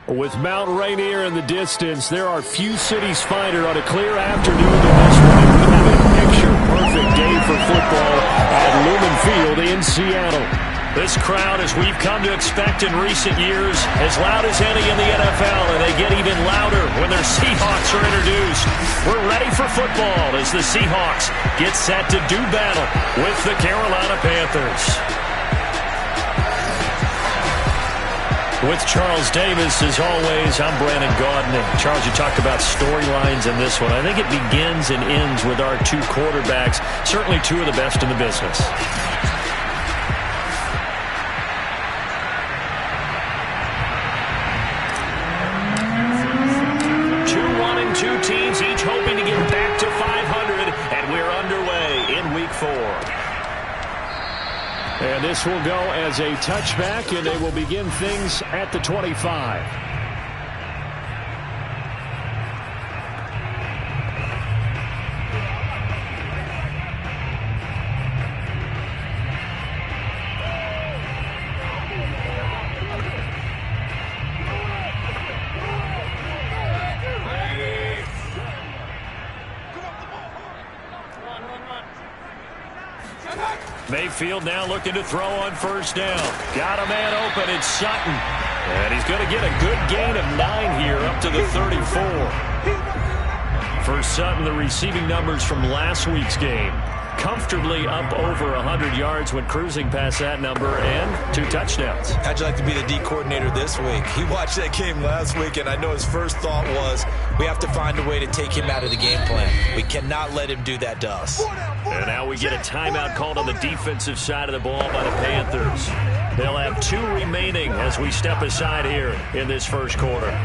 With Mount Rainier in the distance, there are few cities finer on a clear afternoon than this one. We have a picture-perfect day for football at Lumen Field in Seattle. This crowd, as we've come to expect in recent years, as loud as any in the NFL, and they get even louder when their Seahawks are introduced. We're ready for football as the Seahawks get set to do battle with the Carolina Panthers. With Charles Davis, as always, I'm Brandon Gaudin. Charles, you talked about storylines in this one. I think it begins and ends with our two quarterbacks, certainly two of the best in the business. Two teams each hoping to get back to 500, and we're underway in Week 4. And this will go as a touchback, and they will begin things at the 25. Mayfield now looking to throw on first down. Got a man open. It's Sutton. And he's going to get a good gain of 9 here up to the 34. For Sutton, the receiving numbers from last week's game. Comfortably up over 100 yards when cruising past that number, and 2 touchdowns. How'd you like to be the D coordinator this week? He watched that game last week, and I know his first thought was, we have to find a way to take him out of the game plan. We cannot let him do that to us. And now we get a timeout called on the defensive side of the ball by the Panthers. They'll have 2 remaining as we step aside here in this first quarter.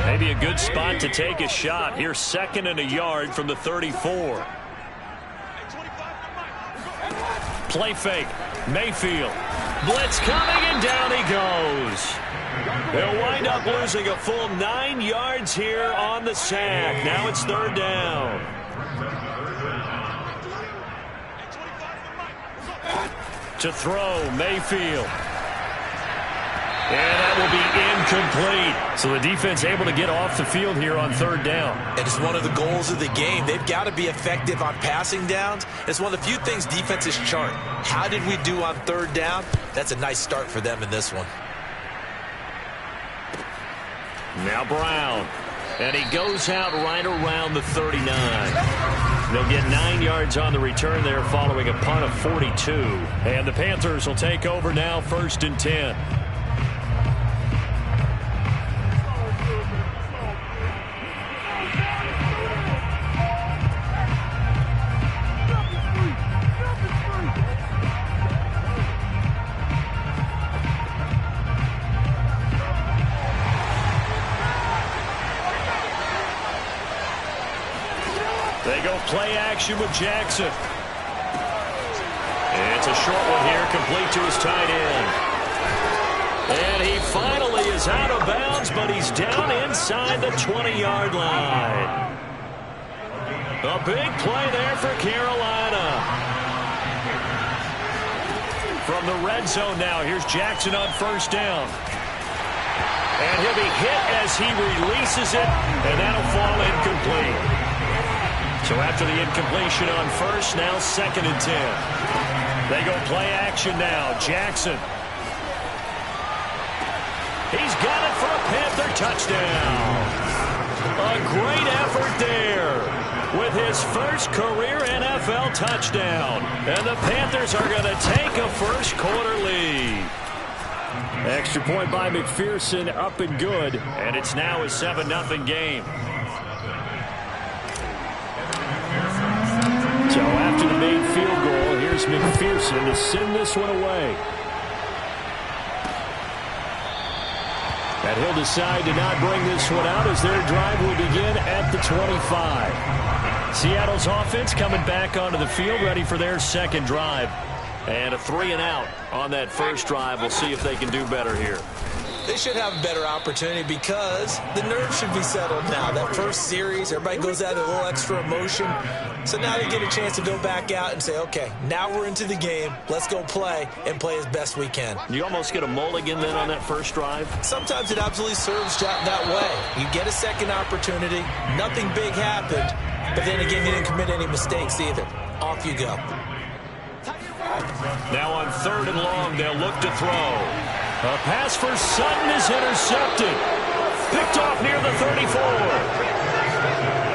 Maybe a good spot to take a shot. Here's 2nd and a yard from the 34. Play fake. Mayfield. Blitz coming, and down he goes. They'll wind up losing a full 9 yards here on the sack. Now it's 3rd down. To throw, Mayfield. And that will be incomplete. So the defense able to get off the field here on 3rd down. It is one of the goals of the game. They've got to be effective on passing downs. It's one of the few things defenses chart. How did we do on 3rd down? That's a nice start for them in this one. Now Brown. And he goes out right around the 39. They'll get 9 yards on the return there following a punt of 42. And the Panthers will take over now, 1st and 10. They go play action with Jackson. It's a short one here, complete to his tight end. And he finally is out of bounds, but he's down inside the 20-yard line. A big play there for Carolina. From the red zone now, here's Jackson on first down. And he'll be hit as he releases it, and that'll fall incomplete. So after the incompletion on first, now 2nd and 10. They go play action now. Jackson. He's got it for a Panther touchdown. A great effort there with his first career NFL touchdown. And the Panthers are going to take a first quarter lead. Extra point by McPherson, up and good. And it's now a 7-0 game. So after the made field goal, here's McPherson to send this one away. And he'll decide to not bring this one out as their drive will begin at the 25. Seattle's offense coming back onto the field, ready for their 2nd drive. And a 3-and-out on that first drive. We'll see if they can do better here. They should have a better opportunity because the nerves should be settled now. That first series, everybody goes out with a little extra emotion. So now they get a chance to go back out and say, okay, now we're into the game. Let's go play and play as best we can. You almost get a mulligan then on that first drive? Sometimes it absolutely serves that way. You get a second opportunity. Nothing big happened. But then again, you didn't commit any mistakes either. Off you go. Now on 3rd and long, they'll look to throw. A pass for Sutton is intercepted. Picked off near the 34.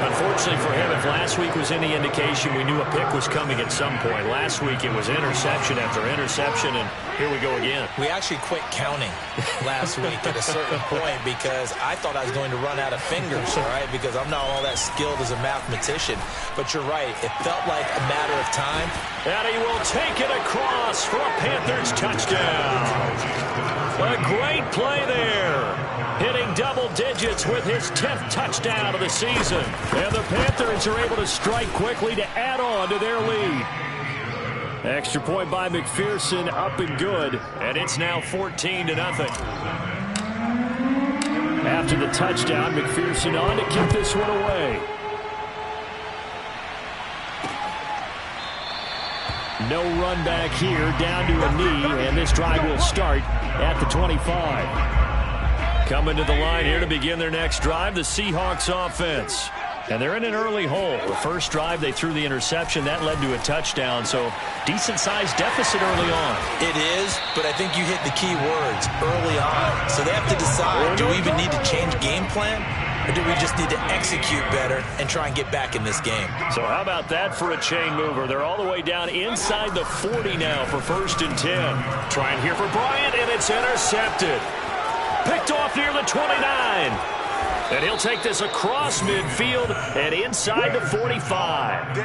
Unfortunately for him, if last week was any indication, we knew a pick was coming at some point. Last week it was interception after interception, and here we go again. We actually quit counting last week at a certain point because I thought I was going to run out of fingers, all right, because I'm not all that skilled as a mathematician. But you're right. It felt like a matter of time. And he will take it across for a Panthers touchdown. A great play there. Hitting double digits with his 10th touchdown of the season. And the Panthers are able to strike quickly to add on to their lead. Extra point by McPherson, up and good. And it's now 14-0. After the touchdown, McPherson on to kick this one away. No run back here, down to a knee, and this drive will start at the 25. Coming to the line here to begin their next drive, the Seahawks offense. And they're in an early hole. The first drive, they threw the interception. That led to a touchdown, so decent-sized deficit early on. It is, but I think you hit the key words, early on. So they have to decide, do we even need to change game plan, or do we just need to execute better and try and get back in this game? So how about that for a chain mover? They're all the way down inside the 40 now for 1st and 10. Trying here for Bryant, and it's intercepted. Picked off near the 29. And he'll take this across midfield and inside the 45.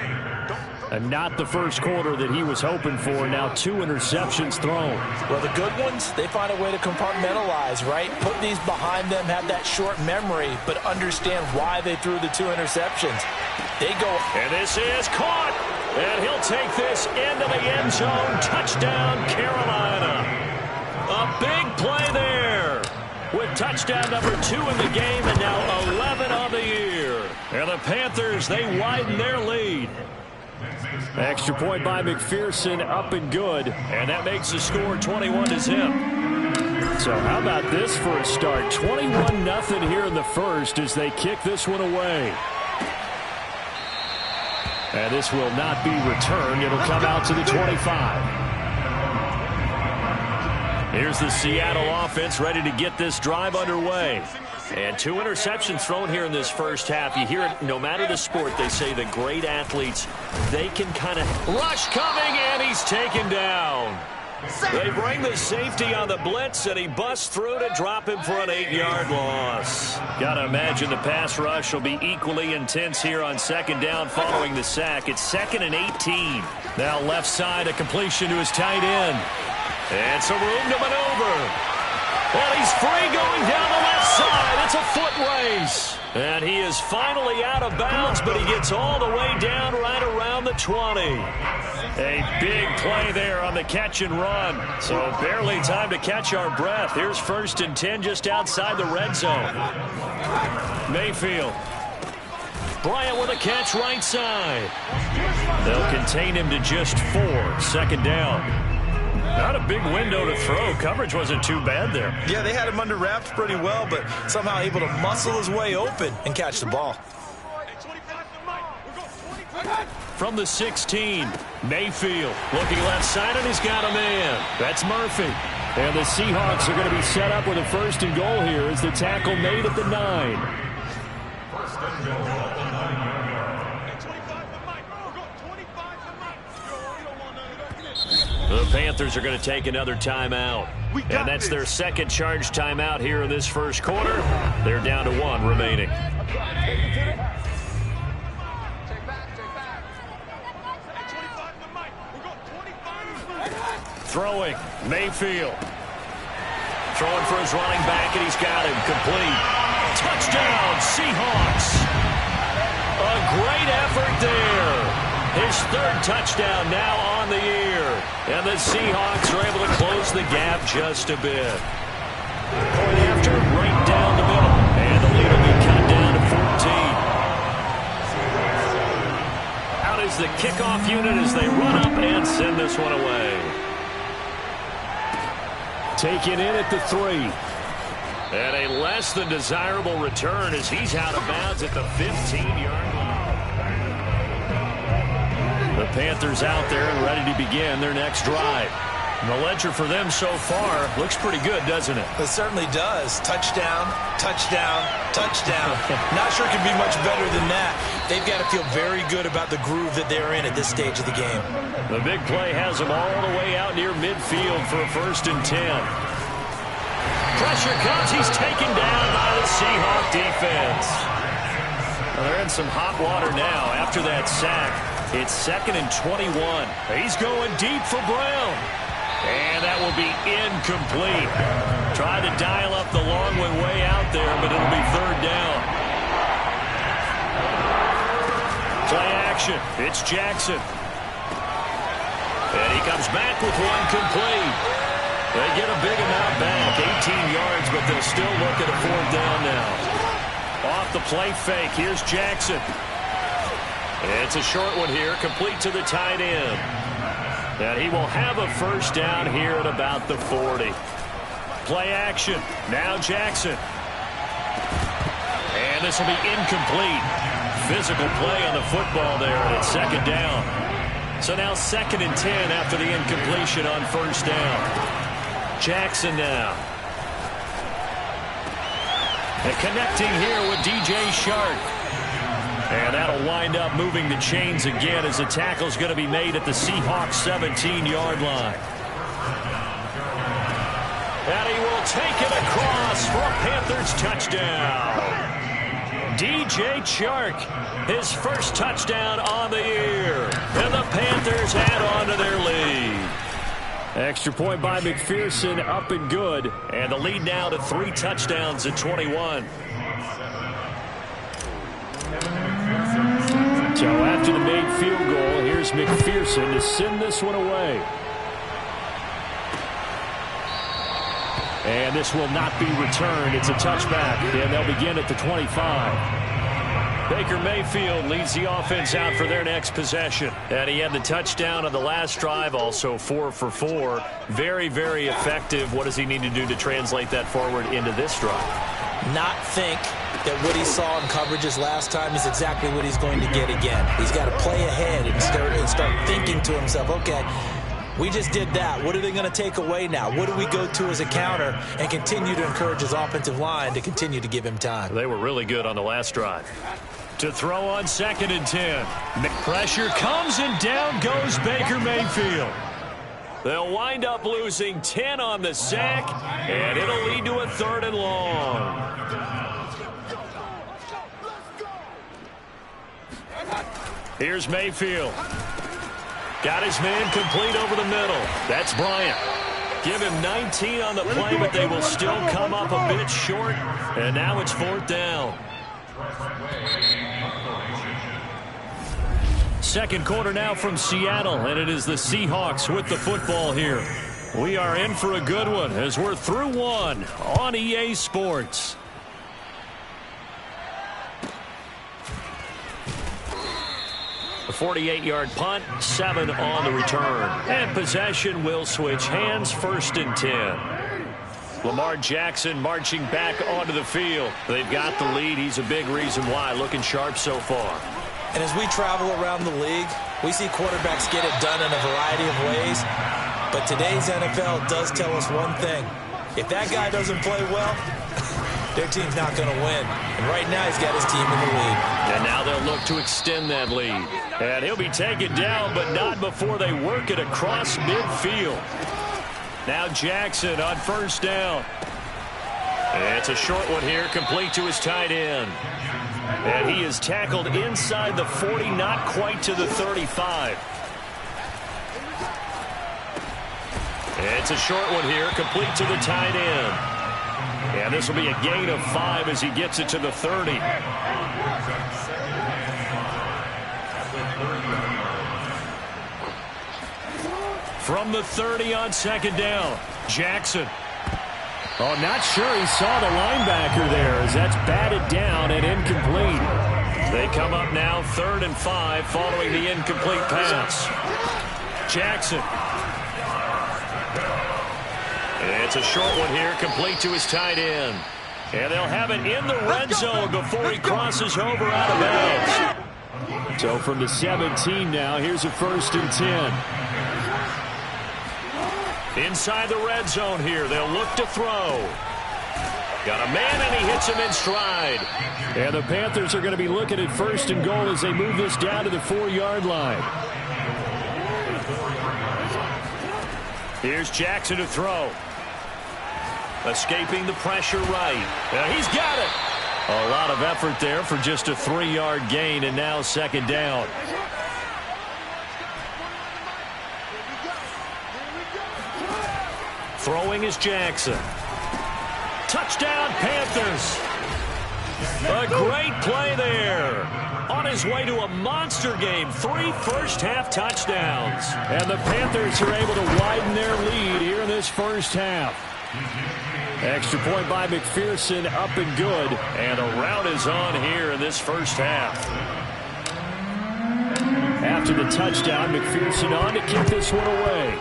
And not the first quarter that he was hoping for. Now 2 interceptions thrown. Well, the good ones, they find a way to compartmentalize, right? Put these behind them, have that short memory, but understand why they threw the 2 interceptions. They go. And this is caught. And he'll take this into the end zone. Touchdown, Carolina. A big play there. With touchdown number 2 in the game and now 11 on the year. And the Panthers, they widen their lead. Extra point by McPherson, up and good. And that makes the score 21-0. So how about this for a start? 21-0 here in the first as they kick this one away. And this will not be returned. It'll come out to the 25. Here's the Seattle offense ready to get this drive underway. And 2 interceptions thrown here in this first half. You hear it, no matter the sport, they say the great athletes, they can kind of rush coming, and he's taken down. They bring the safety on the blitz, and he busts through to drop him for an 8-yard loss. Got to imagine the pass rush will be equally intense here on 2nd down following the sack. It's 2nd and 18. Now left side, a completion to his tight end. And some room to maneuver. And he's free going down the left side. It's a foot race. And he is finally out of bounds, but he gets all the way down right around the 20. A big play there on the catch and run. So barely time to catch our breath. Here's 1st and 10 just outside the red zone. Mayfield. Bryant with a catch right side. They'll contain him to just 4. 2nd down. Not a big window to throw. Coverage wasn't too bad there. Yeah, they had him under wraps pretty well, but somehow able to muscle his way open and catch the ball. From the 16, Mayfield looking left side, and he's got a man. That's Murphy. And the Seahawks are going to be set up with a 1st and goal here as the tackle made at the 9. The Panthers are going to take another timeout. And that's their 2nd charge timeout here in this first quarter. They're down to 1 remaining. Throwing, Mayfield. Throwing for his running back, and he's got him complete. Touchdown, Seahawks. A great effort there. His 3rd touchdown now on the year. And the Seahawks are able to close the gap just a bit. Point after, right down the middle. And the lead will be cut down to 14. Out is the kickoff unit as they run up and send this one away. Taken in at the 3. And a less than desirable return as he's out of bounds at the 15-yard line. The Panthers out there and ready to begin their next drive. And the ledger for them so far looks pretty good, doesn't it? It certainly does. Touchdown, touchdown, touchdown. Not sure it could be much better than that. They've got to feel very good about the groove that they're in at this stage of the game. The big play has them all the way out near midfield for a 1st and 10. Pressure comes. He's taken down by the Seahawk defense. Well, they're in some hot water now after that sack. It's 2nd and 21. He's going deep for Brown. And that will be incomplete. Tried to dial up the long way out there, but it'll be 3rd down. Play action. It's Jackson. And he comes back with one complete. They get a big amount back, 18 yards, but they'll still look at a 4th down now. Off the play fake, here's Jackson. It's a short one here, complete to the tight end. And he will have a 1st down here at about the 40. Play action, now Jackson. And this will be incomplete. Physical play on the football there, and it's 2nd down. So now 2nd and 10 after the incompletion on 1st down. Jackson now. And connecting here with DJ Shark. And that'll wind up moving the chains again as the tackle's going to be made at the Seahawks 17-yard line. And he will take it across for a Panthers touchdown. DJ Chark, his 1st touchdown on the year. And the Panthers add on to their lead. Extra point by McPherson, up and good. And the lead now to 3 touchdowns at 21. So after the made field goal, here's McPherson to send this one away. And this will not be returned. It's a touchback, and they'll begin at the 25. Baker Mayfield leads the offense out for their next possession. And he had the touchdown on the last drive, also 4 for 4. Very, very effective. What does he need to do to translate that forward into this drive? Not think that what he saw in coverages last time is exactly what he's going to get again. He's got to play ahead and start thinking to himself, okay, we just did that. What are they going to take away now? What do we go to as a counter? And continue to encourage his offensive line to continue to give him time. They were really good on the last drive. To throw on 2nd and 10. Pressure comes and down goes Baker Mayfield. They'll wind up losing 10 on the sack, and it'll lead to a 3rd and long. Here's Mayfield. Got his man complete over the middle. That's Bryant. Give him 19 on the play, but they will still come up a bit short, and now it's 4th down. 2nd quarter now from Seattle, and it is the Seahawks with the football here. We are in for a good one as we're through one on EA Sports. A 48-yard punt, 7 on the return. And possession will switch hands, 1st and 10. Lamar Jackson marching back onto the field. They've got the lead. He's a big reason why. Looking sharp so far. And as we travel around the league, we see quarterbacks get it done in a variety of ways. But today's NFL does tell us one thing. If that guy doesn't play well, their team's not going to win. And right now he's got his team in the lead. And now they'll look to extend that lead. And he'll be taken down, but not before they work it across midfield. Now Jackson on 1st down. And it's a short one here, complete to his tight end. And he is tackled inside the 40, not quite to the 35. It's a short one here, complete to the tight end. And this will be a gain of 5 as he gets it to the 30. From the 30 on 2nd down, Jackson. Oh, not sure he saw the linebacker there as that's batted down and incomplete. They come up now 3rd and 5 following the incomplete pass. Jackson. It's a short one here, complete to his tight end. And they'll have it in the red zone before he crosses over out of bounds. So from the 17 now, here's a 1st and 10. Inside the red zone here, they'll look to throw. Got a man, and he hits him in stride. And the Panthers are going to be looking at 1st and goal as they move this down to the 4-yard line. Here's Jackson to throw. Escaping the pressure right. He's got it. A lot of effort there for just a 3-yard gain, and now 2nd down. Throwing is Jackson. Touchdown, Panthers. A great play there. On his way to a monster game. 3 first-half touchdowns. And the Panthers are able to widen their lead here in this first half. Extra point by McPherson, up and good. And a rout is on here in this first half. After the touchdown, McPherson on to kick this one away.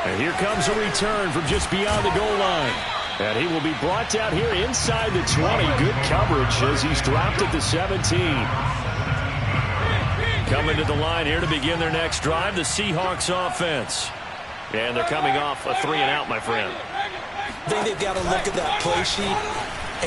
And here comes a return from just beyond the goal line. And he will be brought down here inside the 20. Good coverage as he's dropped at the 17. Coming to the line here to begin their next drive, the Seahawks offense. And they're coming off a 3-and-out, my friend. I think they've got to look at that play sheet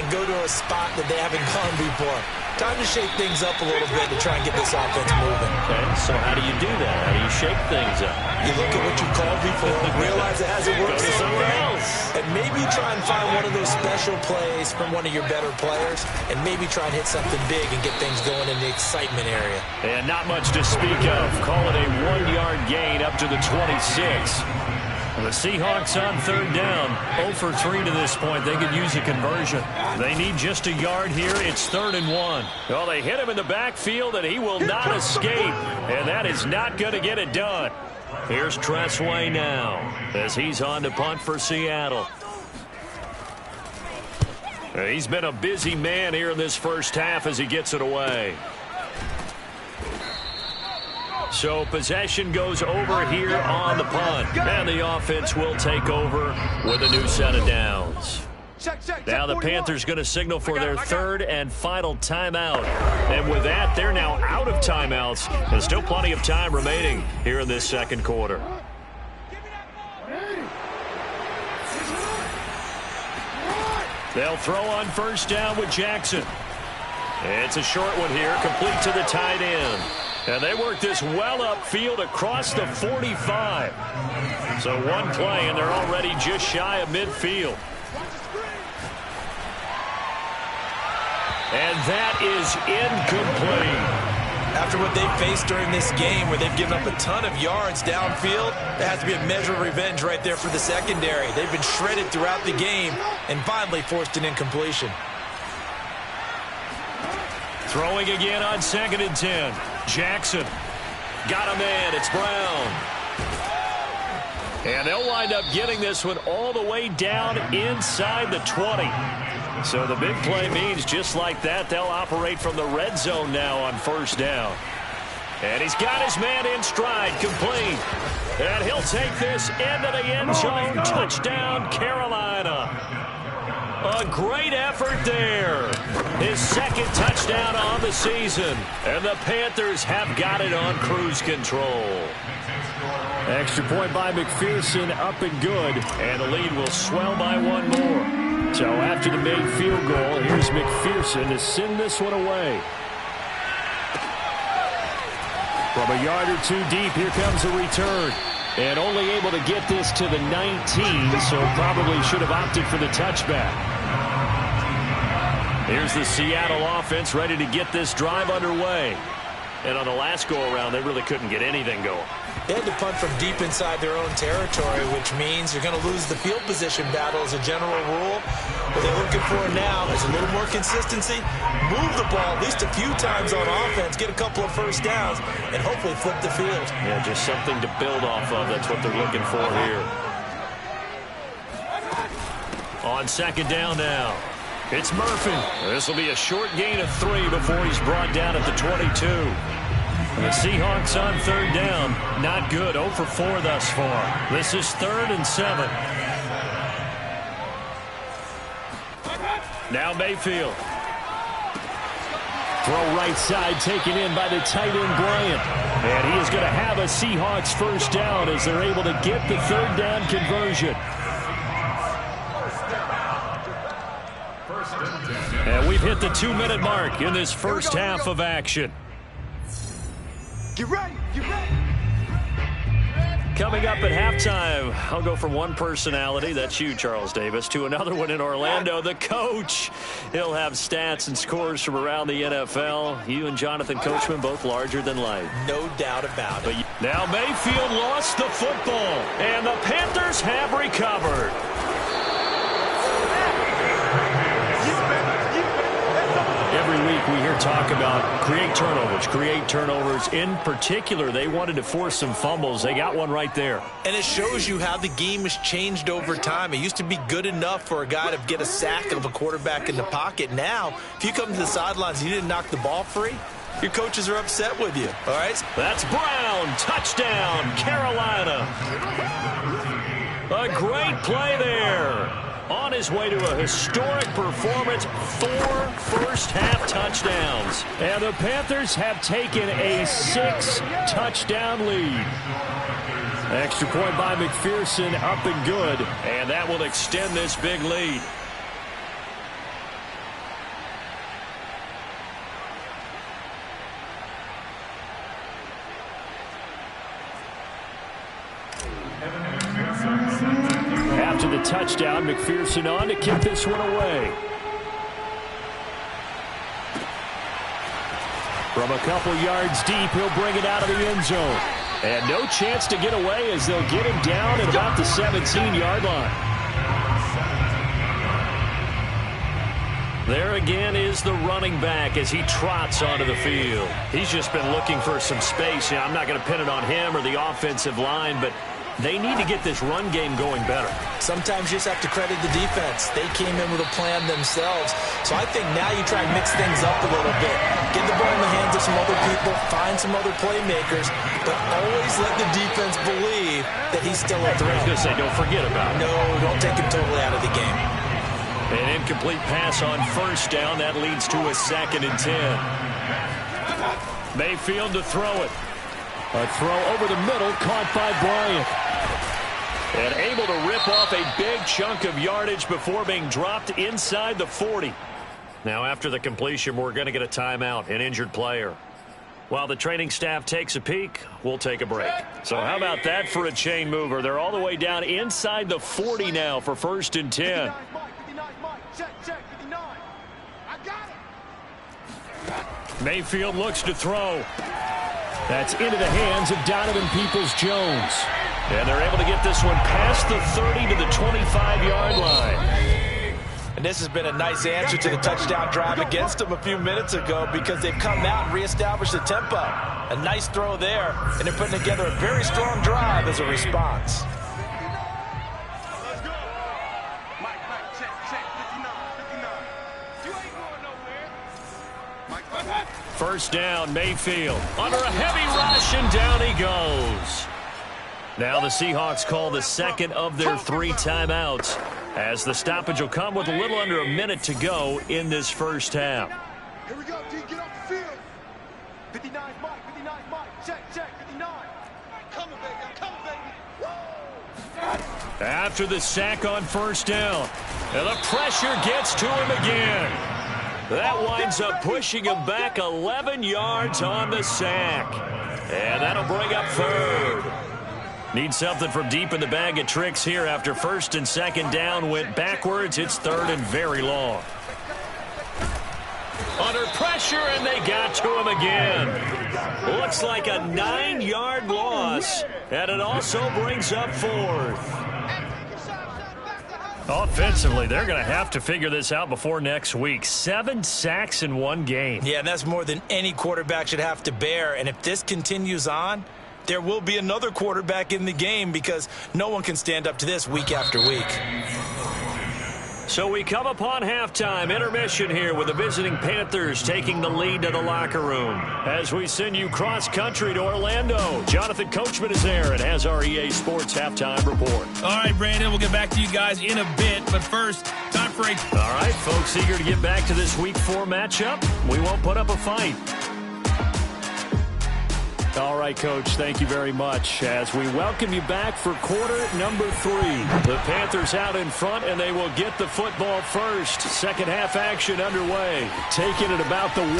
and go to a spot that they haven't gone before. Time to shake things up a little bit to try and get this offense moving. Okay, so how do you do that? How do you shake things up? You look at what you called before, realize it hasn't worked somewhere else, and maybe try and find one of those special plays from one of your better players, and maybe try and hit something big and get things going in the excitement area. And not much to speak of. Call it a 1-yard gain up to the 26. The Seahawks on 3rd down. 0 for 3 to this point. They could use a conversion. They need just a yard here. It's 3rd and 1. Well, they hit him in the backfield, and he will not escape. And that is not going to get it done. Here's Tressway now as he's on to punt for Seattle. He's been a busy man here in this first half as he gets it away. So possession goes over here on the punt. And the offense will take over with a new set of downs. Now the Panthers going to signal for their 3rd and final timeout. And with that, they're now out of timeouts. There's still plenty of time remaining here in this 2nd quarter. They'll throw on 1st down with Jackson. It's a short one here, complete to the tight end. And they work this well upfield across the 45. So one play, and they're already just shy of midfield. And that is incomplete. After what they've faced during this game, where they've given up a ton of yards downfield, there has to be a measure of revenge right there for the secondary. They've been shredded throughout the game and finally forced an incompletion. Throwing again on 2nd and 10. Jackson. Got a man. It's Brown. And they'll wind up getting this one all the way down inside the 20. So the big play means just like that, they'll operate from the red zone now on 1st down. And he's got his man in stride, complete. And he'll take this into the end zone. Touchdown, Carolina. A great effort there. His 2nd touchdown on the season. And the Panthers have got it on cruise control. Extra point by McPherson, up and good. And the lead will swell by 1 more. So after the made field goal, here's McPherson to send this one away. From a yard or 2 deep, here comes a return. And only able to get this to the 19, so probably should have opted for the touchback. Here's the Seattle offense ready to get this drive underway. And on the last go-around, they really couldn't get anything going. They had to punt from deep inside their own territory, which means you're going to lose the field position battle as a general rule. What they're looking for now is a little more consistency, move the ball at least a few times on offense, get a couple of first downs, and hopefully flip the field. Yeah, just something to build off of. That's what they're looking for here. On second down now, it's Murphy. This will be a short gain of 3 before he's brought down at the 22. The Seahawks on third down. Not good. 0 for 4 thus far. This is 3rd and 7. Now Mayfield. Throw right side taken in by the tight end Bryant. And he is going to have a Seahawks first down as they're able to get the third down conversion. And we've hit the 2-minute mark in this first half of action. Get ready, get ready. Coming up at halftime, I'll go from one personality, that's you, Charles Davis, to another one in Orlando, the coach. He'll have stats and scores from around the NFL. You and Jonathan Coachman both larger than life. No doubt about it. Now Mayfield lost the football, and the Panthers have recovered. Every week we hear talk about create turnovers. In particular, they wanted to force some fumbles. They got one right there. And it shows you how the game has changed over time. It used to be good enough for a guy to get a sack of a quarterback in the pocket. Now, if you come to the sidelines and you didn't knock the ball free, your coaches are upset with you. All right? That's Brown. Touchdown, Carolina. A great play there. On his way to a historic performance, 4 first-half touchdowns. And the Panthers have taken a 6-touchdown lead. Extra point by McPherson, up and good. And that will extend this big lead. After the touchdown, McPherson on to kick this one away. From a couple yards deep, he'll bring it out of the end zone. And no chance to get away as they'll get him down at about the 17-yard line. There again is the running back as he trots onto the field. He's just been looking for some space. I'm not going to pin it on him or the offensive line, but they need to get this run game going better. Sometimes you just have to credit the defense. They came in with a plan themselves. So I think now you try and mix things up a little bit. Get the ball in the hands of some other people, find some other playmakers, but always let the defense believe that he's still a threat. I was going to say, don't forget about it. No, don't take him totally out of the game. An incomplete pass on first down. That leads to a 2nd and 10. Mayfield to throw it. A throw over the middle, caught by Bryant. And able to rip off a big chunk of yardage before being dropped inside the 40. Now after the completion, we're going to get a timeout, an injured player. While the training staff takes a peek, we'll take a break. So how about that for a chain mover? They're all the way down inside the 40 now for 1st and 10. Mayfield looks to throw. That's into the hands of Donovan Peoples-Jones. And they're able to get this one past the 30 to the 25-yard line. And this has been a nice answer to the touchdown drive against them a few minutes ago because they've come out and reestablished the tempo. A nice throw there, and they're putting together a very strong drive as a response. First down, Mayfield. Under a heavy rush, and down he goes. Now the Seahawks call the second of their 3 timeouts as the stoppage will come with a little under a minute to go in this first half. Here we go, D. Get off the field. 59 Mike, 59 Mike. Check, 59. Coming, baby. I'm coming, baby. After the sack on first down, and the pressure gets to him again. That winds up pushing him back 11 yards on the sack. And that'll bring up 3rd. Need something from deep in the bag of tricks here after 1st and 2nd down went backwards. It's 3rd and very long. Under pressure, and they got to him again. Looks like a 9-yard loss, and it also brings up 4th. Offensively, they're going to have to figure this out before next week. 7 sacks in one game. Yeah, and that's more than any quarterback should have to bear. And if this continues on, there will be another quarterback in the game because no one can stand up to this week after week. So we come upon halftime, intermission here with the visiting Panthers taking the lead to the locker room. As we send you cross-country to Orlando, Jonathan Coachman is there and has our EA Sports halftime report. All right, Brandon, we'll get back to you guys in a bit, but first, time for a... All right, folks, eager to get back to this Week 4 matchup. We won't put up a fight. All right, Coach, thank you very much as we welcome you back for quarter number 3. The Panthers out in front, and they will get the football first. Second half action underway, taking it about the 1.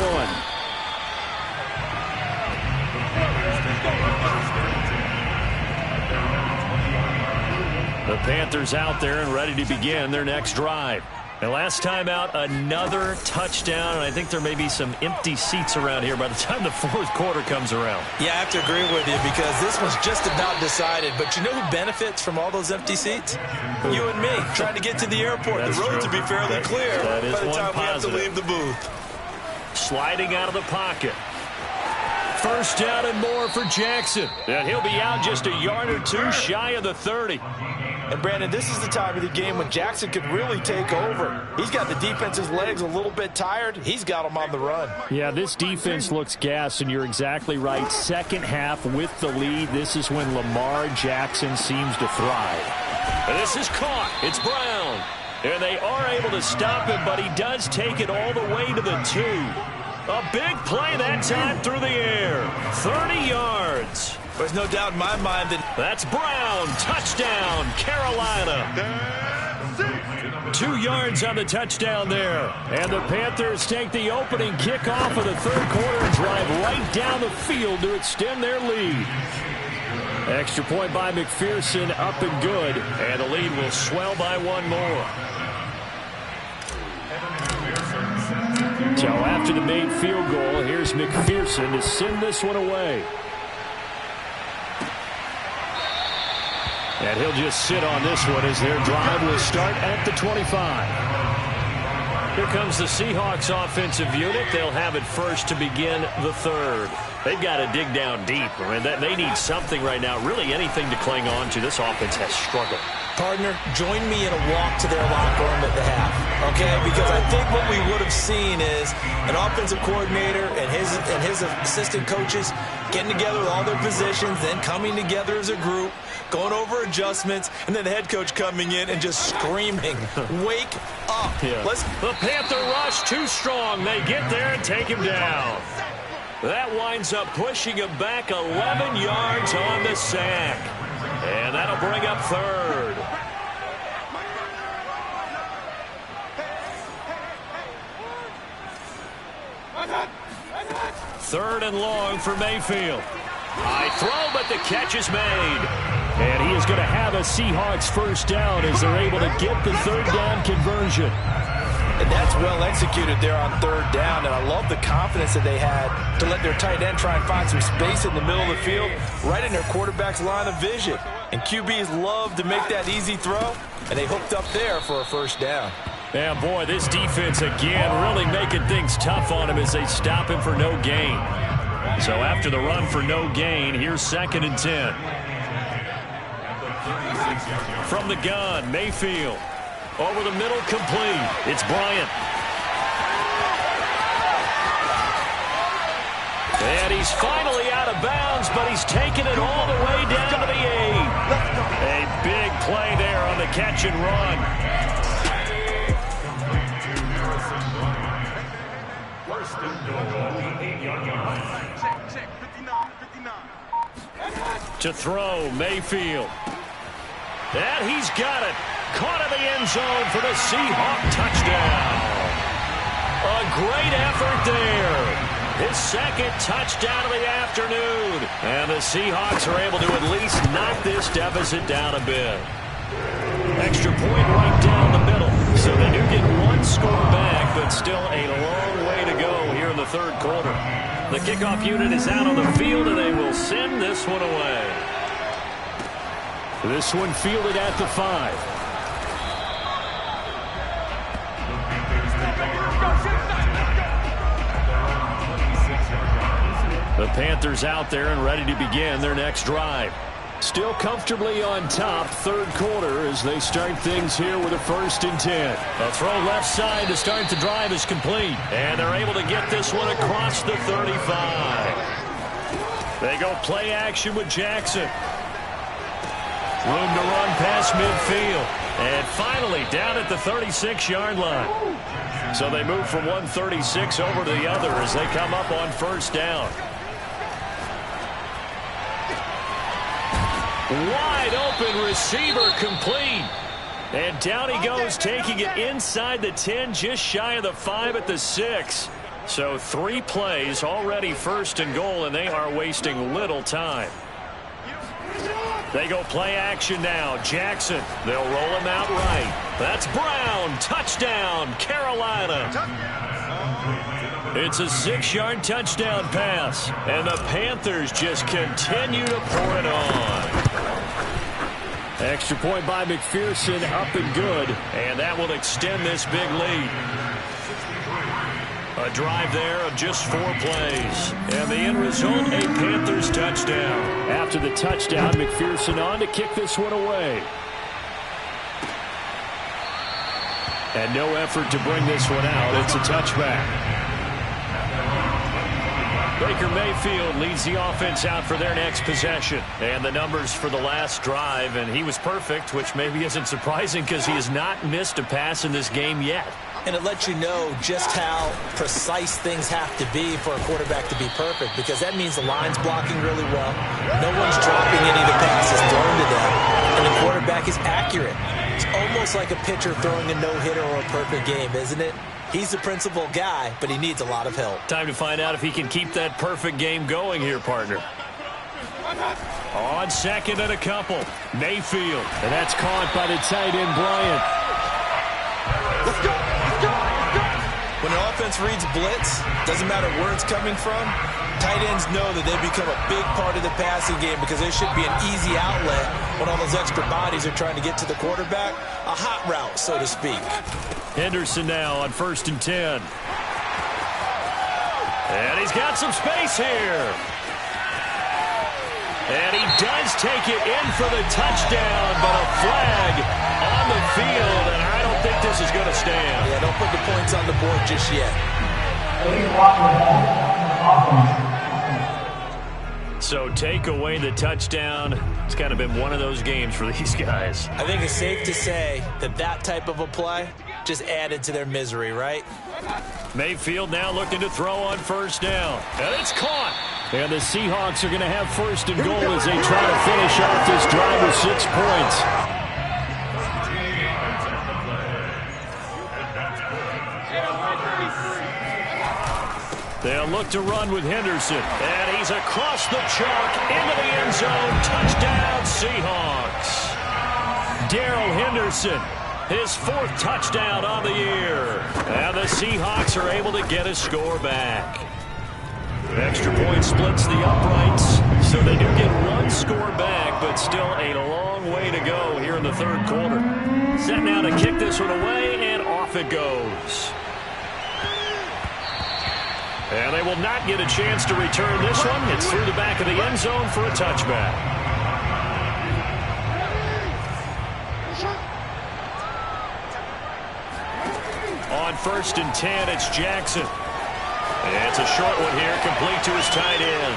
The Panthers out there and ready to begin their next drive. And last time out, another touchdown, and I think there may be some empty seats around here by the time the fourth quarter comes around. Yeah, I have to agree with you because this one's just about decided. But you know who benefits from all those empty seats? You and me, trying to get to the airport. That's the roads true. will be fairly clear by the time we have to leave the booth. Sliding out of the pocket. First down and more for Jackson. And he'll be out just a yard or two shy of the 30. And, Brandon, this is the time of the game when Jackson could really take over. He's got the defense's legs a little bit tired. He's got them on the run. Yeah, this defense looks gassed, and you're exactly right. Second half with the lead, this is when Lamar Jackson seems to thrive. And this is caught. It's Brown. And they are able to stop him, but he does take it all the way to the 2. A big play that time through the air. 30 yards. There's no doubt in my mind that that's Brown. Touchdown, Carolina. 2 yards on the touchdown there. And the Panthers take the opening kickoff of the third quarter and drive right down the field to extend their lead. Extra point by McPherson, up and good. And the lead will swell by 1 more. So after the made field goal, here's McPherson to send this one away. And he'll just sit on this one as their drive will start at the 25. Here comes the Seahawks offensive unit. They'll have it first to begin the third. They've got to dig down deep. I mean, they need something right now, really anything to cling on to. This offense has struggled. Partner, join me in a walk to their locker room at the half, okay? Because I think what we would have seen is an offensive coordinator and his assistant coaches getting together with all their positions, then coming together as a group, going over adjustments, and then the head coach coming in and just screaming, wake up. Yeah. The Panther rush too strong. They get there and take him down. That winds up pushing him back 11 yards on the sack. And that'll bring up third. Third and long for Mayfield. High throw, but the catch is made. And he is going to have a Seahawks first down as they're able to get the third down conversion. And that's well executed there on third down. And I love the confidence that they had to let their tight end try and find some space in the middle of the field, right in their quarterback's line of vision. And QBs love to make that easy throw, and they hooked up there for a first down. Yeah, boy, this defense again really making things tough on him as they stop him for no gain. So after the run for no gain, here's 2nd and 10. From the gun, Mayfield. Over the middle, complete. It's Bryant. And he's finally out of bounds, but he's taken it all the way down to the 8. A big play there on the catch and run. To throw, Mayfield. And he's got it. Caught in the end zone for the Seahawk touchdown. A great effort there. His second touchdown of the afternoon. And the Seahawks are able to at least knock this deficit down a bit. Extra point right down the middle. So they do get one score back, but still a long way to go third quarter. The kickoff unit is out on the field, and they will send this one away. This one fielded at the 5. The Panthers out there and ready to begin their next drive. Still comfortably on top, third quarter, as they start things here with a 1st and 10. A throw left side to start the drive is complete. And they're able to get this one across the 35. They go play action with Jackson. Room to run past midfield. And finally down at the 36-yard line. So they move from 136 over to the other as they come up on 1st down. Wide open receiver complete. And down he goes, taking it inside the 10, just shy of the 5 at the 6. So 3 plays, already 1st and goal, and they are wasting little time. They go play action now. Jackson, they'll roll him out right. That's Brown. Touchdown, Carolina. It's a 6-yard touchdown pass. And the Panthers just continue to pour it on. Extra point by McPherson, up and good. And that will extend this big lead. A drive there of just 4 plays. And the end result, a Panthers touchdown. After the touchdown, McPherson on to kick this one away. And no effort to bring this one out. It's a touchback. Baker Mayfield leads the offense out for their next possession. And the numbers for the last drive, and he was perfect, which maybe isn't surprising because he has not missed a pass in this game yet. And it lets you know just how precise things have to be for a quarterback to be perfect, because that means the line's blocking really well. No one's dropping any of the passes thrown to them, and the quarterback is accurate. It's almost like a pitcher throwing a no-hitter or a perfect game, isn't it? He's the principal guy, but he needs a lot of help. Time to find out if he can keep that perfect game going here, partner. On 2nd and a couple, Mayfield. And that's caught by the tight end, Bryant. Let's go! Let's go! Let's go! When an offense reads blitz, doesn't matter where it's coming from, tight ends know that they become a big part of the passing game because there should be an easy outlet when all those extra bodies are trying to get to the quarterback. A hot route, so to speak. Henderson now on 1st and 10. And he's got some space here. And he does take it in for the touchdown, but a flag on the field, and I don't think this is going to stand. Yeah, don't put the points on the board just yet. So take away the touchdown. It's kind of been one of those games for these guys. I think it's safe to say that that type of a play just added to their misery, right? Mayfield now looking to throw on 1st down. And it's caught. And the Seahawks are going to have 1st and goal as they try to finish off this drive with 6 points. They'll look to run with Henderson. And he's across the chalk into the end zone. Touchdown, Seahawks. Darrell Henderson, his 4th touchdown on the year. And the Seahawks are able to get a score back. Extra point splits the uprights, so they do get 1 score back, but still a long way to go here in the 3rd quarter. Set now to kick this one away, and off it goes. And they will not get a chance to return this one. It's through the back of the end zone for a touchback. On 1st and 10, it's Jackson. And it's a short one here, complete to his tight end.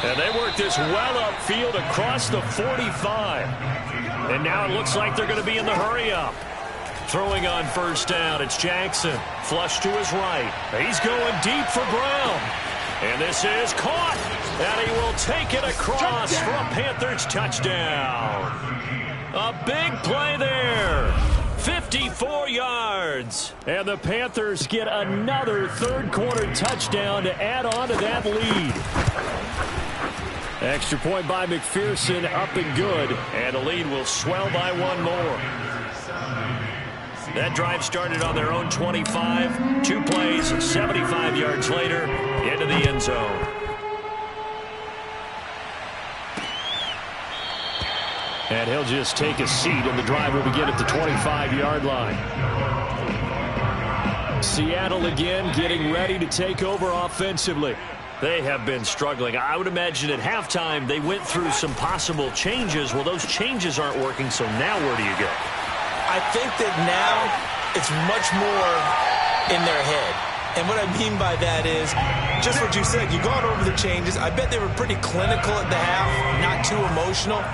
And they work this well upfield across the 45. And now it looks like they're going to be in the hurry-up. Throwing on 1st down, it's Jackson. Flush to his right. He's going deep for Brown. And this is caught. And he will take it across for a Panthers touchdown. A big play there. 54 yards. And the Panthers get another 3rd quarter touchdown to add on to that lead. Extra point by McPherson, up and good. And the lead will swell by 1 more. That drive started on their own 25. 2 plays, 75 yards later. into the end zone. And he'll just take a seat, and the drive will begin at the 25-yard line. Seattle again getting ready to take over offensively. They have been struggling. I would imagine at halftime they went through some possible changes. Well, those changes aren't working, so now where do you go? I think that now it's much more in their head. And what I mean by that is just what you said. You've gone over the changes. I bet they were pretty clinical at the half, not too emotional.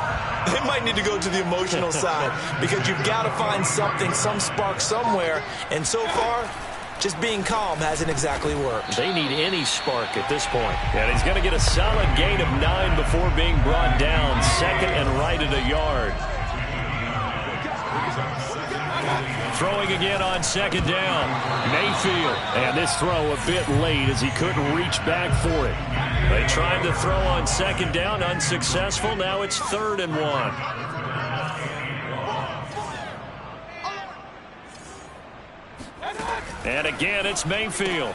They might need to go to the emotional side because you've got to find something, some spark somewhere. And so far, just being calm hasn't exactly worked. They need any spark at this point. And he's going to get a solid gain of 9 before being brought down. Second and right at a yard. Throwing again on second down. Mayfield. And this throw a bit late as he couldn't reach back for it. They tried to throw on second down, unsuccessful. Now it's 3rd and 1. And again, it's Mayfield.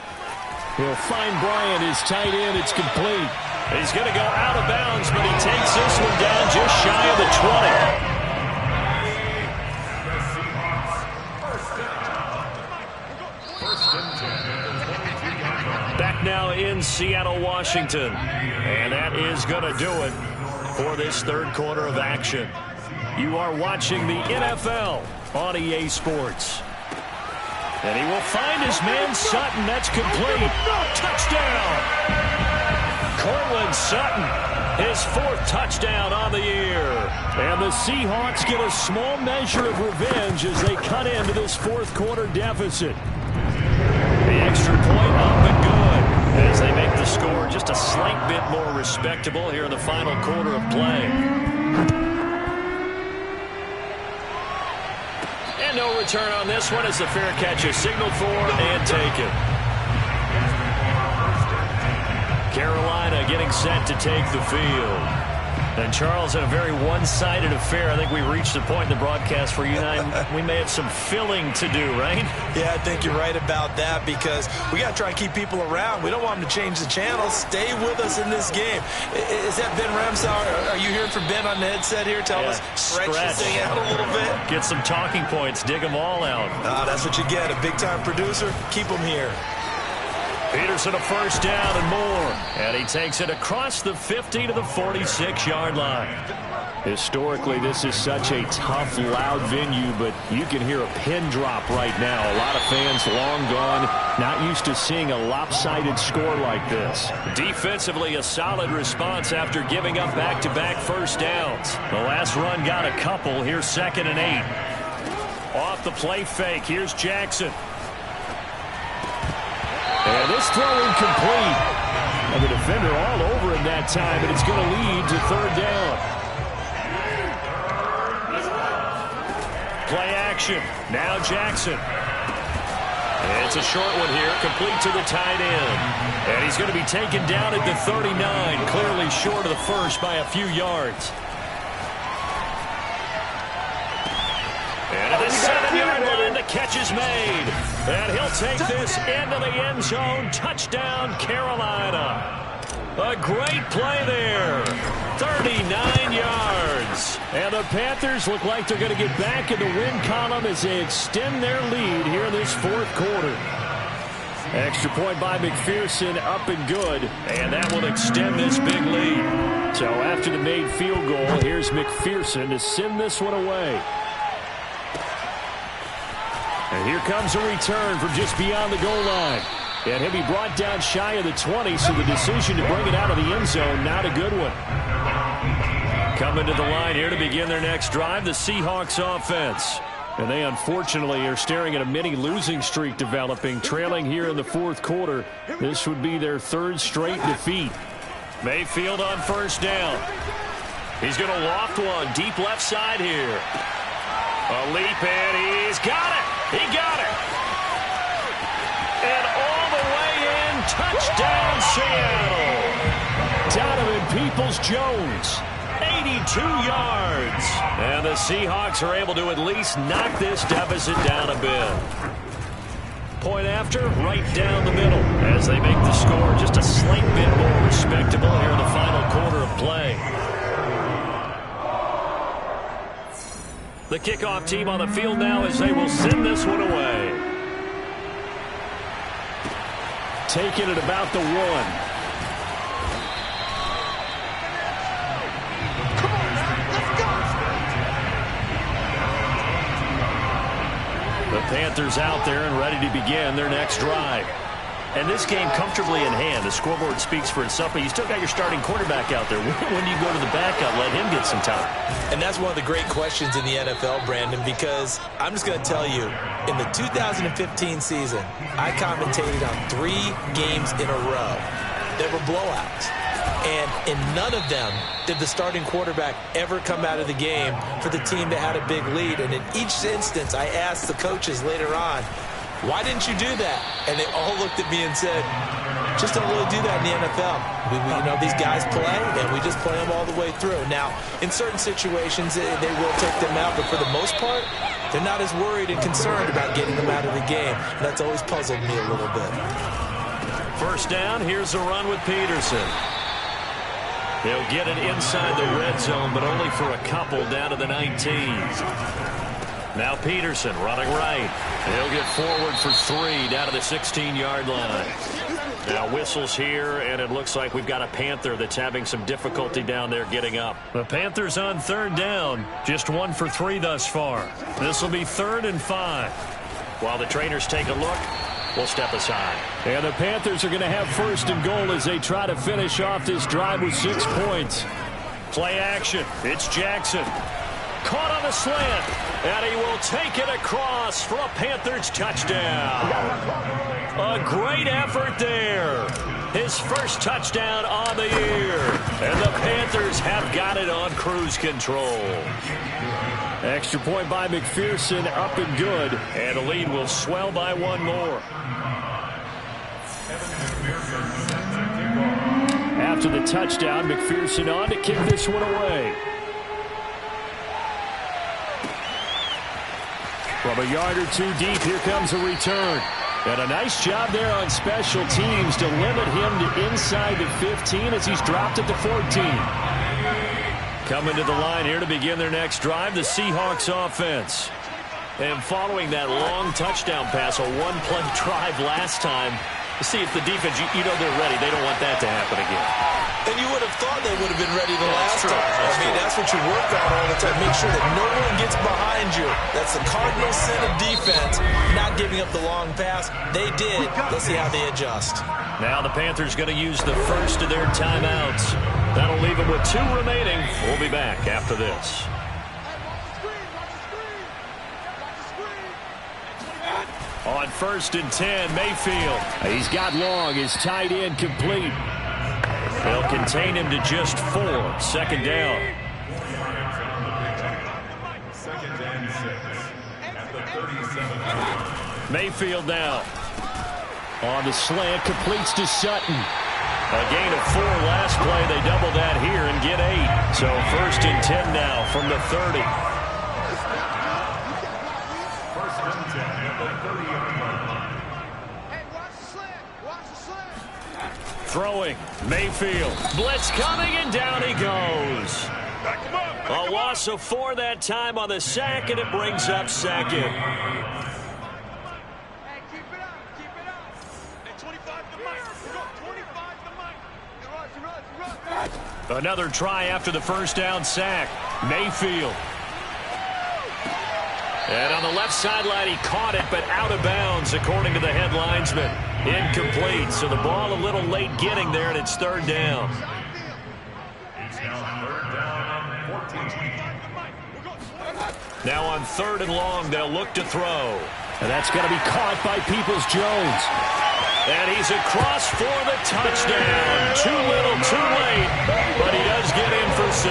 He'll find Bryant, his tight end. It's complete. He's going to go out of bounds, but he takes this one down just shy of the 20. Back now in Seattle, Washington. And that is going to do it for this third quarter of action. You are watching the NFL on EA Sports. And he will find his man Sutton. That's complete. Touchdown! Cortland Sutton, his 4th touchdown on the year. And the Seahawks get a small measure of revenge as they cut into this 4th quarter deficit. The extra point up and good as they make the score just a slight bit more respectable here in the final quarter of play. And no return on this one as the fair catch is signaled for and taken. Carolina getting set to take the field. And Charles, in a very one-sided affair, I think we reached the point in the broadcast where you and I, we may have some filling to do, right? Yeah, I think you're right about that because we got to try and keep people around. We don't want them to change the channel. Stay with us in this game. Is that Ben Ramsauer? Are you hearing from Ben on the headset here? Tell us, stretch this thing out a little bit. Get some talking points. Dig them all out. That's what you get. A big-time producer. Keep them here. Peterson a first down and more. And he takes it across the 50 to the 46-yard line. Historically, this is such a tough, loud venue, but you can hear a pin drop right now. A lot of fans long gone, not used to seeing a lopsided score like this. Defensively, a solid response after giving up back-to-back first downs. The last run got a couple. Here's 2nd and 8. Off the play fake. Here's Jackson. And this throw incomplete. And the defender all over him that time, and it's going to lead to 3rd down. Play action. Now Jackson. And it's a short one here, complete to the tight end. And he's going to be taken down at the 39, clearly short of the first by a few yards. And at the 7-yard line, the catch is made. And he'll take this into the end zone. Touchdown, Carolina. A great play there. 39 yards. And the Panthers look like they're going to get back in the win column as they extend their lead here in this 4th quarter. Extra point by McPherson, up and good. And that will extend this big lead. So after the made field goal, here's McPherson to send this one away. And here comes a return from just beyond the goal line. And he'll be brought down shy of the 20, so the decision to bring it out of the end zone, not a good one. Coming to the line here to begin their next drive, the Seahawks offense. And they unfortunately are staring at a mini losing streak developing, trailing here in the 4th quarter. This would be their 3rd straight defeat. Mayfield on first down. He's going to loft one deep left side here. A leap, and he's got it. He got it. And all the way in, touchdown Seattle. Donovan Peoples-Jones, 82 yards. And the Seahawks are able to at least knock this deficit down a bit. Point after, right down the middle, as they make the score just a slight bit more respectable here in the final quarter of play. The kickoff team on the field now as they will send this one away. Taking it about the 1. The Panthers out there and ready to begin their next drive. And this game comfortably in hand. The scoreboard speaks for itself, but you still got your starting quarterback out there. When do you go to the backup, let him get some time? And that's one of the great questions in the NFL, Brandon, because I'm just going to tell you, in the 2015 season, I commentated on 3 games in a row. There were blowouts. And in none of them did the starting quarterback ever come out of the game for the team that had a big lead. And in each instance, I asked the coaches later on, why didn't you do that? And they all looked at me and said, just don't really do that in the NFL. You know, these guys play, and we just play them all the way through. Now, in certain situations, they will take them out, but for the most part, they're not as worried and concerned about getting them out of the game. And that's always puzzled me a little bit. First down, here's a run with Peterson. They'll get it inside the red zone, but only for a couple down to the 19s. Now Peterson running right. He'll get forward for 3 down to the 16-yard line. Now whistles here, and it looks like we've got a Panther that's having some difficulty down there getting up. The Panthers on 3rd down. Just 1 for 3 thus far. This will be 3rd and 5. While the trainers take a look, we'll step aside. And the Panthers are going to have 1st and goal as they try to finish off this drive with 6 points. Play action. It's Jackson. Caught on the slant, and he will take it across for a Panthers touchdown. A great effort there. His first touchdown on the year. And the Panthers have got it on cruise control. Extra point by McPherson, up and good. And the lead will swell by 1 more. After the touchdown, McPherson on to kick this one away. From a yard or 2 deep, here comes a return. And a nice job there on special teams to limit him to inside the 15 as he's dropped it to 14. Coming to the line here to begin their next drive, the Seahawks offense. And following that long touchdown pass, a 1-play drive last time, to see if the defense, you know they're ready. They don't want that to happen again. And you would have thought they would have been ready the last time. I mean, that's what you work on all the time. Make sure that no one gets behind you. That's the cardinal sin of defense, not giving up the long pass. They did. Let's see how they adjust. Now the Panthers going to use the first of their timeouts. That'll leave them with 2 remaining. We'll be back after this. On 1st and 10, Mayfield. He's got long. His tight end complete. They'll contain him to just 4. 2nd down. 2nd and 6 at the 37. Mayfield now. On the slant, completes to Sutton. A gain of 4 last play. They double that here and get 8. So 1st and 10 now from the 30. 1st and 10 at the 30-yard line. Hey, watch the slant. Watch the slant. Throwing. Mayfield. Blitz coming, and down he goes. A loss of 4 that time on the sack, and it brings up 2nd. Hey, keep it up. Keep it up. Hey, 25 to Mike. We go 25 to Mike. Run. Another try after the first down sack. Mayfield. And on the left sideline, he caught it, but out of bounds, according to the head linesman. Incomplete. So the ball a little late getting there, and it's 3rd down. It's now 3rd down, 14. Now on 3rd and long, they'll look to throw. And that's going to be caught by Peoples-Jones. And he's across for the touchdown. Too little, too late, but he does get in for 6.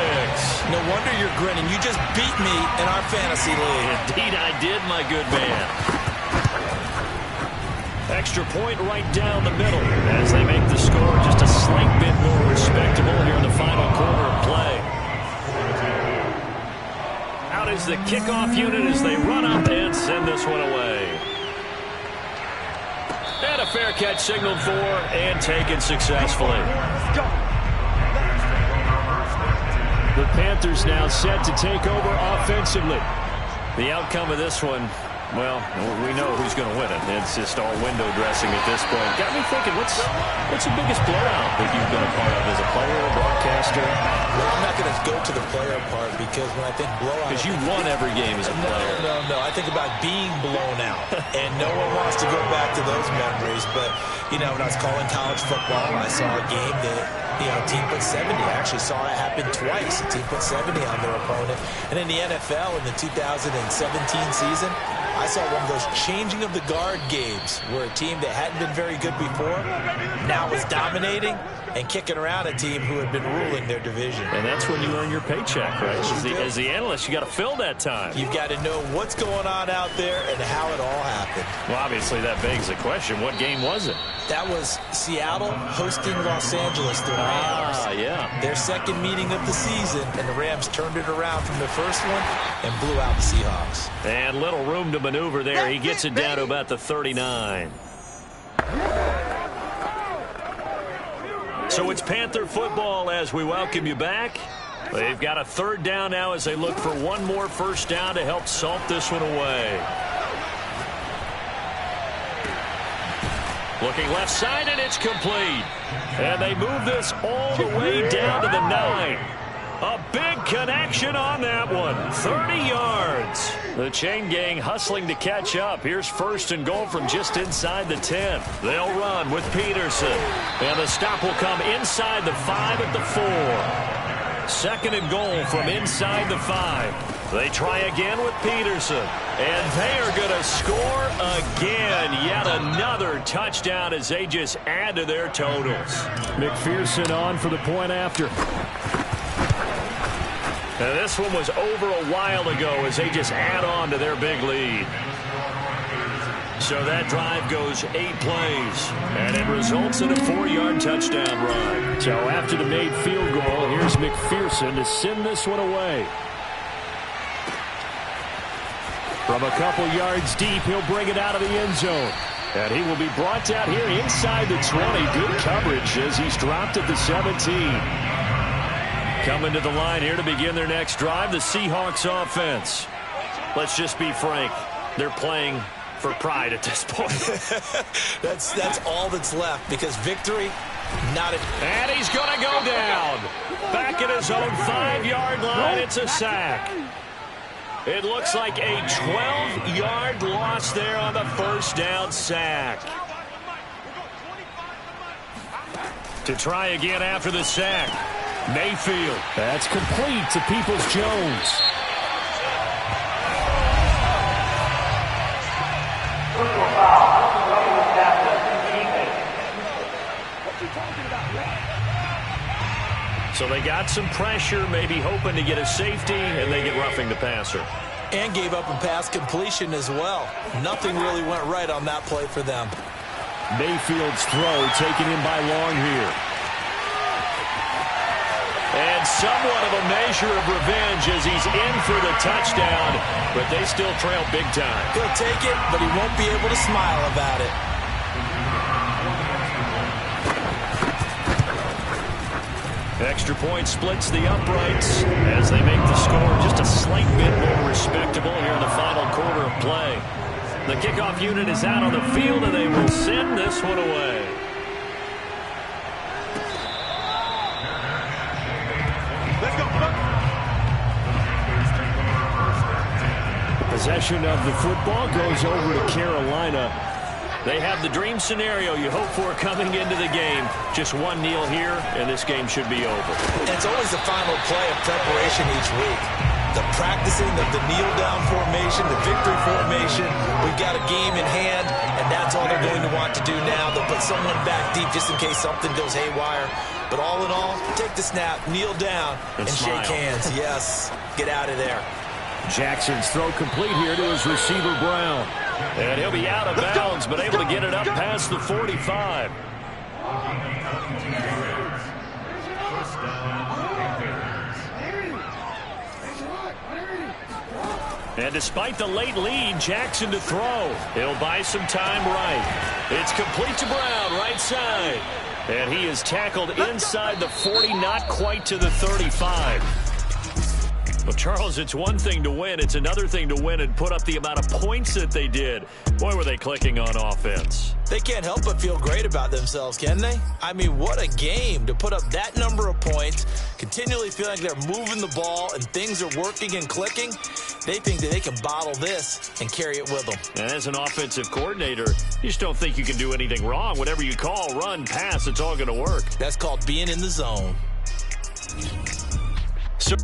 No wonder you're grinning. You just beat me in our fantasy league. Indeed I did, my good man. Extra point right down the middle as they make the score just a slight bit more respectable here in the final quarter of play. Out is the kickoff unit as they run up and send this one away. And a fair catch signaled for and taken successfully. The Panthers now set to take over offensively. The outcome of this one, well, we know who's going to win it. It's just all window dressing at this point. Got me thinking, what's the biggest blowout that you've been a part of as a player or broadcaster? Well, I'm not going to go to the player part because when I think blowout... Because you won every game as a player. No. I think about being blown out. And no one wants to go back to those memories. But, you know, when I was calling college football, I saw a game that, you know, team put 70. I actually saw it happen twice. A team put 70 on their opponent. And in the NFL, in the 2017 season, I saw one of those changing of the guard games where a team that hadn't been very good before now was dominating and kicking around a team who had been ruling their division. And that's when you earn your paycheck, right? As the analyst, you got to fill that time. You've got to know what's going on out there and how it all happened. Well, obviously, that begs the question, what game was it? That was Seattle hosting Los Angeles, the Rams. Yeah. Their second meeting of the season, and the Rams turned it around from the first one and blew out the Seahawks. And little room to maneuver there. He gets it down to about the 39. So it's Panther football as we welcome you back. They've got a third down now as they look for one more first down to help salt this one away. Looking left side, and it's complete. And they move this all the way down to the 9. A big connection on that one. 30 yards. The chain gang hustling to catch up. Here's first and goal from just inside the 10. They'll run with Peterson. And the stop will come inside the 5 at the 4. Second and goal from inside the 5. They try again with Peterson. And they are going to score again. Yet another touchdown as they just add to their totals. McPherson on for the point after. And this one was over a while ago as they just add on to their big lead. So that drive goes 8 plays, and it results in a 4-yard touchdown run. So after the made field goal, here's McPherson to send this one away. From a couple yards deep, he'll bring it out of the end zone. And he will be brought down here inside the 20. Good coverage as he's dropped at the 17. Coming to the line here to begin their next drive, the Seahawks offense. Let's just be frank. They're playing for pride at this point. That's all that's left because victory, not a... And he's going to go down. Back at his own 5-yard line, it's a sack. It looks like a 12-yard loss there on the first down sack. To try again after the sack. Mayfield. That's complete to Peoples-Jones. So they got some pressure, maybe hoping to get a safety, and they get roughing the passer. And gave up a pass completion as well. Nothing really went right on that play for them. Mayfield's throw taken in by Long here. And somewhat of a measure of revenge as he's in for the touchdown, but they still trail big time. He'll take it, but he won't be able to smile about it. Extra point splits the uprights as they make the score just a slight bit more respectable here in the final quarter of play. The kickoff unit is out on the field, and they will send this one away. Possession of the football goes over to Carolina. They have the dream scenario you hope for coming into the game. Just one kneel here, and this game should be over. It's always the final play of preparation each week. The practicing of the kneel-down formation, the victory formation. We've got a game in hand, and that's all they're going to want to do now. They'll put someone back deep just in case something goes haywire. But all in all, take the snap, kneel down, and shake hands. Yes, get out of there. Jackson's throw complete here to his receiver, Brown. And he'll be out of bounds, but able to get it up past the 45. And despite the late lead, Jackson to throw. He'll buy some time right. It's complete to Brown, right side. And he is tackled inside the 40, not quite to the 35. Well, Charles, it's one thing to win. It's another thing to win and put up the amount of points that they did. Boy, were they clicking on offense. They can't help but feel great about themselves, can they? I mean, what a game to put up that number of points, continually feeling like they're moving the ball and things are working and clicking. They think that they can bottle this and carry it with them. And as an offensive coordinator, you just don't think you can do anything wrong. Whatever you call, run, pass, it's all going to work. That's called being in the zone. So